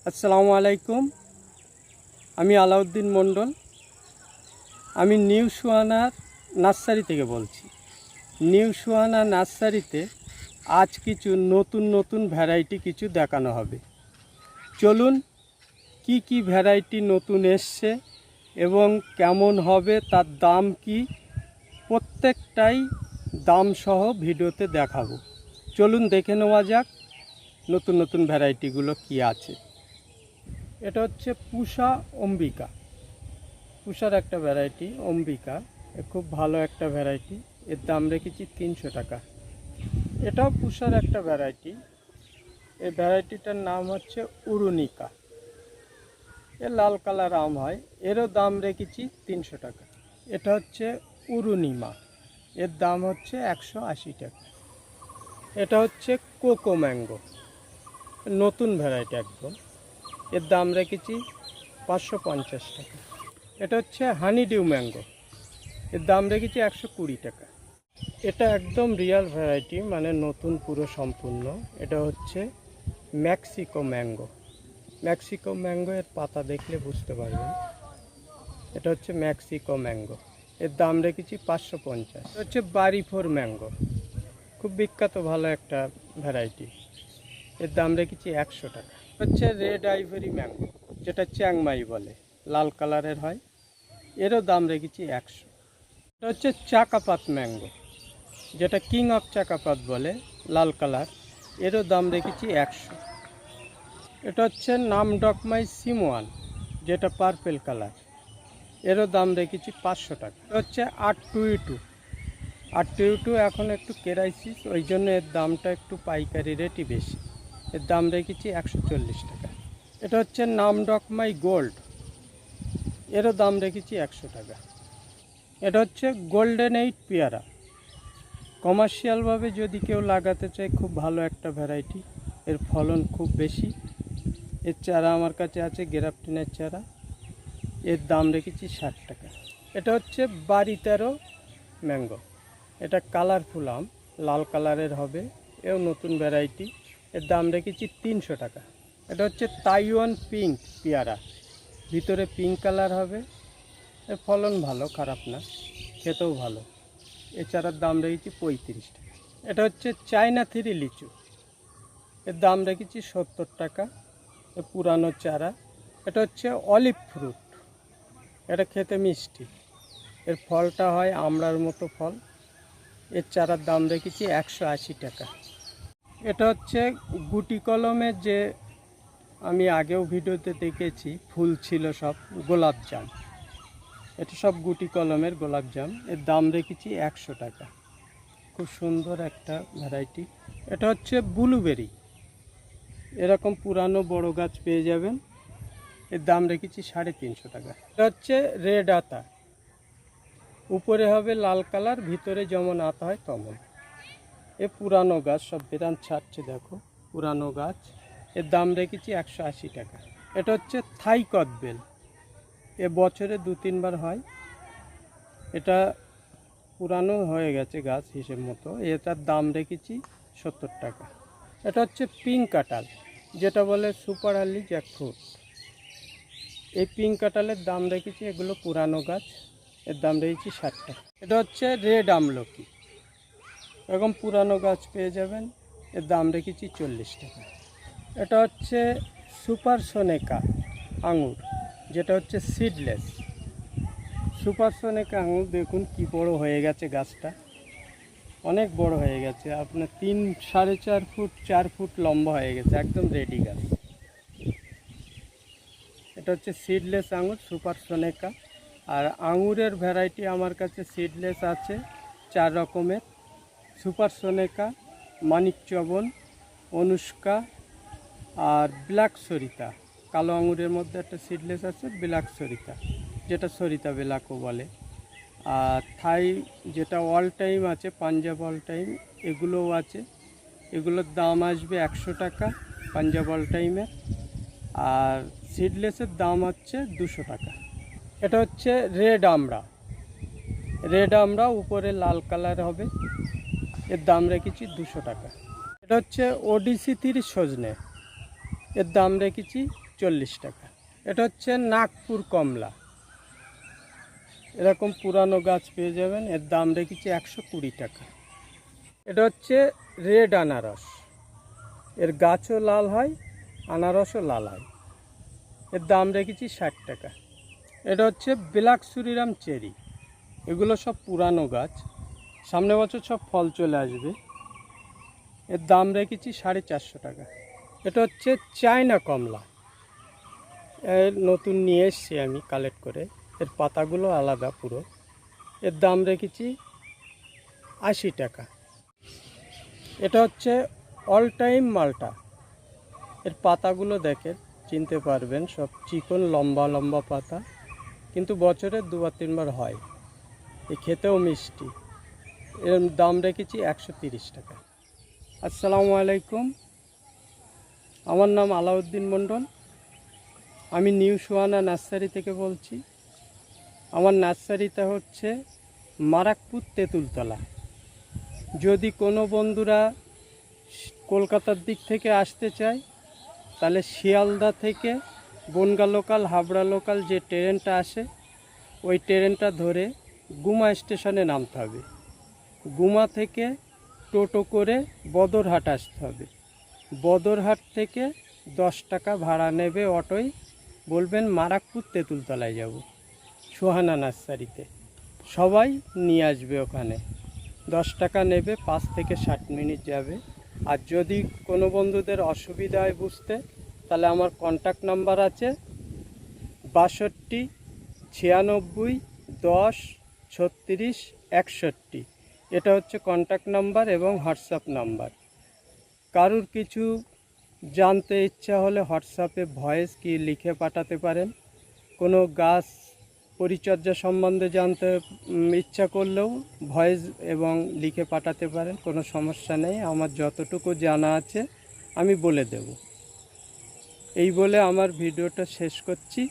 আসসালামু আলাইকুম। আমি আলাউদ্দিন মণ্ডল। আমি নিউ সুহানার নার্সারি থেকে বলছি। নিউ সুহানা নার্সারিতে আজ কিছু নতুন ভ্যারাইটি কিছু দেখানো হবে। চলুন কি ভ্যারাইটি নতুন এসছে এবং কেমন হবে, তার দাম কি, প্রত্যেকটাই দাম সহ ভিডিওতে দেখাবো। চলুন দেখে নেওয়া যাক নতুন ভ্যারাইটিগুলো কি আছে। এটা হচ্ছে পুষা অম্বিকা। পুষার একটা ভ্যারাইটি অম্বিকা, খুব ভালো একটা ভ্যারাইটি। এর দাম রেখেছি 300 টাকা। এটাও পুষার একটা ভ্যারাইটি। এই ভ্যারাইটিটার নাম হচ্ছে উরুনিকা। এর লাল কালার আম হয়, এরও দাম রেখেছি 300 টাকা। এটা হচ্ছে উরুনিমা, এর দাম হচ্ছে 180 টাকা। এটা হচ্ছে কোকো ম্যাঙ্গো, নতুন ভ্যারাইটি একদম, এর দাম রেখেছি 550 টাকা। এটা হচ্ছে হানিডিউ ম্যাঙ্গো, এর দাম রেখেছি 120 টাকা। এটা একদম রিয়াল ভ্যারাইটি, মানে নতুন পুরো সম্পূর্ণ। এটা হচ্ছে মেক্সিকো ম্যাঙ্গো। মেক্সিকো ম্যাঙ্গো এর পাতা দেখলে বুঝতে পারবেন। এটা হচ্ছে মেক্সিকো ম্যাঙ্গো, এর দাম রেখেছি 550। এটা হচ্ছে বাড়িফোর ম্যাঙ্গো, খুব বিখ্যাত ভালো একটা ভ্যারাইটি, এর দাম রেখেছি 100 টাকা। হচ্ছে রেড আইভরি ম্যাঙ্গো, যেটা চ্যাংমাই বলে, লাল কালারের হয়, এরও দাম রেখেছি 100। এটা হচ্ছে চাকাপাত ম্যাঙ্গো, যেটা কিং অফ চাকাপাত বলে, লাল কালার, এরও দাম রেখেছি 100। এটা হচ্ছে নামডকমাই সিমওয়ান, যেটা পার্পেল কালার, এরও দাম রেখেছি 500 টাকা। এটা হচ্ছে আর টু এখন একটু কেরাইসিস, ওই জন্য এর দামটা একটু পাইকারি রেটই বেশি, এর দাম রেখেছি 140 টাকা। এটা হচ্ছে নামডকমাই গোল্ড, এরও দাম রেখেছি 100 টাকা। এটা হচ্ছে গোল্ডেন এইট পেয়ারা, কমার্শিয়ালভাবে যদি কেউ লাগাতে চায় খুব ভালো একটা ভ্যারাইটি, এর ফলন খুব বেশি। এর চারা আমার কাছে আছে, গ্রাফটিনের চারা, এর দাম রেখেছি 60 টাকা। এটা হচ্ছে বাড়ি 13 ম্যাঙ্গো, এটা কালারফুল আম, লাল কালারের হবে, এও নতুন ভ্যারাইটি, এর দাম রেখেছি 300 টাকা। এটা হচ্ছে তাইওয়ান পিঙ্ক পেয়ারা, ভিতরে পিঙ্ক কালার হবে, এর ফলন ভালো, খারাপ না, খেতেও ভালো, এছাড়ার দাম রেখেছি 35 টাকা। এটা হচ্ছে চায়না থ্রি লিচু, এর দাম রেখেছি 70 টাকা, পুরানো চারা। এটা হচ্ছে অলিভ ফ্রুট, এটা খেতে মিষ্টি, এর ফলটা হয় আমড়ার মতো ফল, এর চারার দাম রেখেছি 180 টাকা। এটা হচ্ছে গুটি কলমের, যে আমি আগেও ভিডিওতে দেখেছি ফুল ছিল সব, গোলাপজাম, এটা সব গুটি কলমের গোলাপজাম, এর দাম রেখেছি 100 টাকা। খুব সুন্দর একটা ভ্যারাইটি। এটা হচ্ছে ব্লুবেরি, এরকম পুরানো বড় গাছ পেয়ে যাবেন, এর দাম রেখেছি 350 টাকা। এটা হচ্ছে রেড আতা, উপরে হবে লাল কালার, ভিতরে যেমন আতা হয় তেমন, এ পুরানো গাছ, সব বেরান ছাড়ছে দেখো, পুরানো গাছ, এর দাম রেখেছি 180 টাকা। এটা হচ্ছে থাই কদবেল, এ বছরে 2-3 বার হয়, এটা পুরানো হয়ে গেছে গাছ হিসেব মতো, এটার দাম রেখেছি 70 টাকা। এটা হচ্ছে পিঙ্ক কাঁঠাল, যেটা বলে সুপার আর্লি জ্যাকফ্রুট, এই পিঙ্ক কাঁঠালের দাম রেখেছি, এগুলো পুরানো গাছ, এর দাম রেখেছি 60 টাকা। এটা হচ্ছে রেড আমলকি, এরকম পুরানো গাছ পেয়ে যাবেন, এর দাম রেখেছি 40 টাকা। এটা হচ্ছে সুপার সোনেকা আঙুর, যেটা হচ্ছে সিডলেস। সুপার সোনেকা আঙুর দেখুন কি বড় হয়ে গেছে গাছটা, অনেক বড় হয়ে গেছে, আপনার 3-4.5 ফুট 4 ফুট লম্বা হয়ে গেছে, একদম রেডি গাছ। এটা হচ্ছে সিডলেস আঙুর, সুপার সোনেকা। আর আঙুরের ভ্যারাইটি আমার কাছে সিডলেস আছে 4 রকমের, সুপার সোনেকা, মানিক চবন, অনুষ্কা আর ব্ল্যাক সরিতা। কালো আঙুরের মধ্যে একটা সিডলেস আছে ব্ল্যাক সরিতা, যেটা সরিতা বেলাকও বলে। আর থাই যেটা অল টাইম আছে, পাঞ্জাব অল টাইম, এগুলোও আছে, এগুলোর দাম আসবে 100 টাকা পাঞ্জাব অল টাইমের, আর সিডলেসের দাম হচ্ছে 200 টাকা। এটা হচ্ছে রেড আমড়া, উপরে লাল কালার হবে, এর দাম রেখেছি 200 টাকা। এটা হচ্ছে ওডিসি 30 সজনে, এর দাম রেখেছি 40 টাকা। এটা হচ্ছে নাগপুর কমলা, এরকম পুরানো গাছ পেয়ে যাবেন, এর দাম রেখেছি 120 টাকা। এটা হচ্ছে রেড আনারস, এর গাছও লাল হয়, আনারসও লাল হয়, এর দাম রেখেছি 60 টাকা। এটা হচ্ছে ব্ল্যাক শ্রীরাম চেরি, এগুলো সব পুরানো গাছ, সামনে বছর সব ফল চলে আসবে, এর দাম রেখেছি 450 টাকা। এটা হচ্ছে চায়না কমলা, এর নতুন নিয়ে এসছি আমি কালেক্ট করে, এর পাতাগুলো আলাদা পুরো, এর দাম রেখেছি 80 টাকা। এটা হচ্ছে অল টাইম মালটা, এর পাতাগুলো দেখেন চিনতে পারবেন, সব চিকন লম্বা লম্বা পাতা, কিন্তু বছরে 2-3 বার হয়, এ খেতেও মিষ্টি, এর দাম রেখেছি 130 টাকা। আসসালামু আলাইকুম, আমার নাম আলাউদ্দিন মণ্ডল, আমি নিউ সোহানা নার্সারি থেকে বলছি। আমার নার্সারিটা হচ্ছে মারাকপুর তেঁতুলতলা। যদি কোনো বন্ধুরা কলকাতার দিক থেকে আসতে চায়, তাহলে শিয়ালদা থেকে বনগাঁ লোকাল, হাবড়া লোকাল যে ট্রেনটা আসে, ওই ট্রেনটা ধরে গুমা স্টেশনে নামতে হবে। গুমা থেকে টোটো করে বদরহাট আসতে হবে। বদরহাট থেকে 10 টাকা ভাড়া নেবে অটোয়, বলবেন মারাকপুর তেঁতুলতলায় যাব, সোহানা নার্সারিতে, সবাই নিয়ে আসবে ওখানে। 10 টাকা নেবে, 5 থেকে 60 মিনিট যাবে। আর যদি কোনো বন্ধুদের অসুবিধা হয় বুঝতে, তাহলে আমার কন্ট্যাক্ট নাম্বার আছে 62 96 10 36 61। এটা হচ্ছে কন্ট্যাক্ট নাম্বার এবং হোয়াটসঅ্যাপ নাম্বার। কারুর কিছু জানতে ইচ্ছা হলে হোয়াটসঅ্যাপে ভয়েস কি লিখে পাঠাতে পারেন। কোনো গাছ পরিচর্যা সম্বন্ধে জানতে ইচ্ছা করলেও ভয়েস এবং লিখে পাঠাতে পারেন, কোনো সমস্যা নেই, আমার যতটুকু জানা আছে আমি বলে দেব। এই বলে আমার ভিডিওটা শেষ করছি।